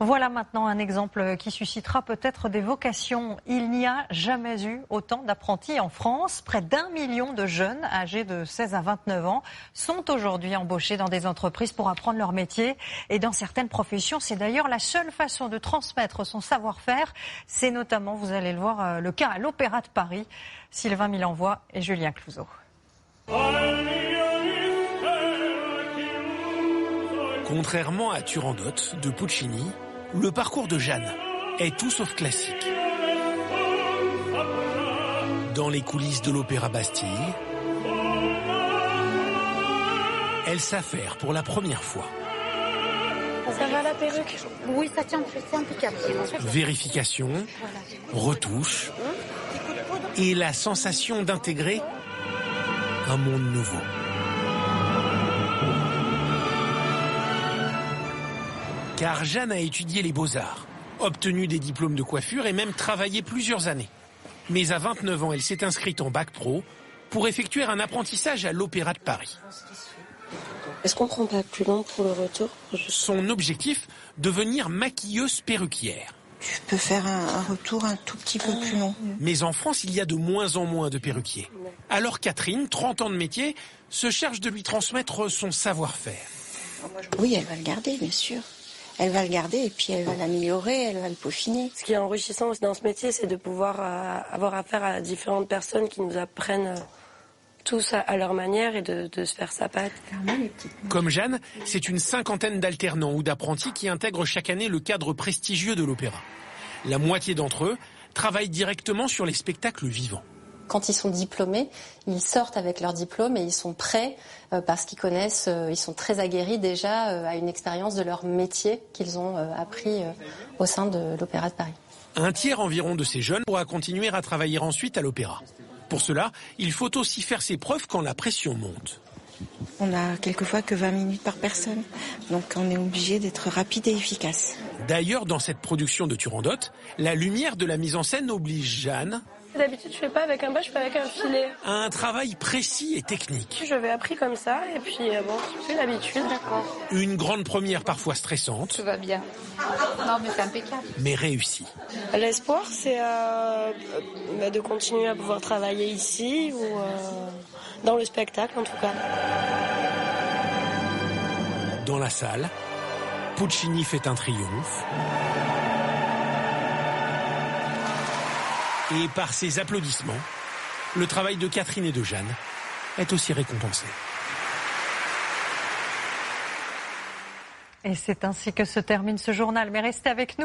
Voilà maintenant un exemple qui suscitera peut-être des vocations. Il n'y a jamais eu autant d'apprentis en France. Près d'1 million de jeunes âgés de 16 à 29 ans sont aujourd'hui embauchés dans des entreprises pour apprendre leur métier. Et dans certaines professions, c'est d'ailleurs la seule façon de transmettre son savoir-faire. C'est notamment, vous allez le voir, le cas à l'Opéra de Paris. Sylvain Milenvoix et Julien Clouzot. Contrairement à Turandot de Puccini, le parcours de Jeanne est tout sauf classique. Dans les coulisses de l'Opéra Bastille, elle s'affaire pour la première fois. Ça va la perruque? Oui, ça tient, c'est impeccable. Vérification, retouche et la sensation d'intégrer un monde nouveau. Car Jeanne a étudié les beaux-arts, obtenu des diplômes de coiffure et même travaillé plusieurs années. Mais à 29 ans, elle s'est inscrite en bac pro pour effectuer un apprentissage à l'Opéra de Paris. Est-ce qu'on prend pas plus long pour le retour? Son objectif, devenir maquilleuse perruquière. Je peux faire un retour un tout petit peu plus long. Mais en France, il y a de moins en moins de perruquiers. Alors Catherine, 30 ans de métier, se charge de lui transmettre son savoir-faire. Oui, elle va le garder, bien sûr. Elle va le garder et puis elle va l'améliorer, elle va le peaufiner. Ce qui est enrichissant aussi dans ce métier, c'est de pouvoir avoir affaire à différentes personnes qui nous apprennent tous à leur manière et de se faire sa patte. Comme Jeanne, c'est une cinquantaine d'alternants ou d'apprentis qui intègrent chaque année le cadre prestigieux de l'opéra. La moitié d'entre eux travaillent directement sur les spectacles vivants. Quand ils sont diplômés, ils sortent avec leur diplôme et ils sont prêts parce qu'ils connaissent, ils sont très aguerris déjà à une expérience de leur métier qu'ils ont appris au sein de l'Opéra de Paris. Un tiers environ de ces jeunes pourra continuer à travailler ensuite à l'opéra. Pour cela, il faut aussi faire ses preuves quand la pression monte. On a quelquefois que 20 minutes par personne, donc on est obligé d'être rapide et efficace. D'ailleurs, dans cette production de Turandot, la lumière de la mise en scène oblige Jeanne... D'habitude, je fais pas avec un bas, je fais avec un filet. Un travail précis et technique. Je l'avais appris comme ça, et puis bon, c'est l'habitude. D'accord. Une grande première parfois stressante. Tout va bien. Non, mais c'est impeccable. Mais réussie. L'espoir, c'est de continuer à pouvoir travailler ici, ou dans le spectacle en tout cas. Dans la salle, Puccini fait un triomphe. Et par ses applaudissements, le travail de Catherine et de Jeanne est aussi récompensé. Et c'est ainsi que se termine ce journal. Mais restez avec nous.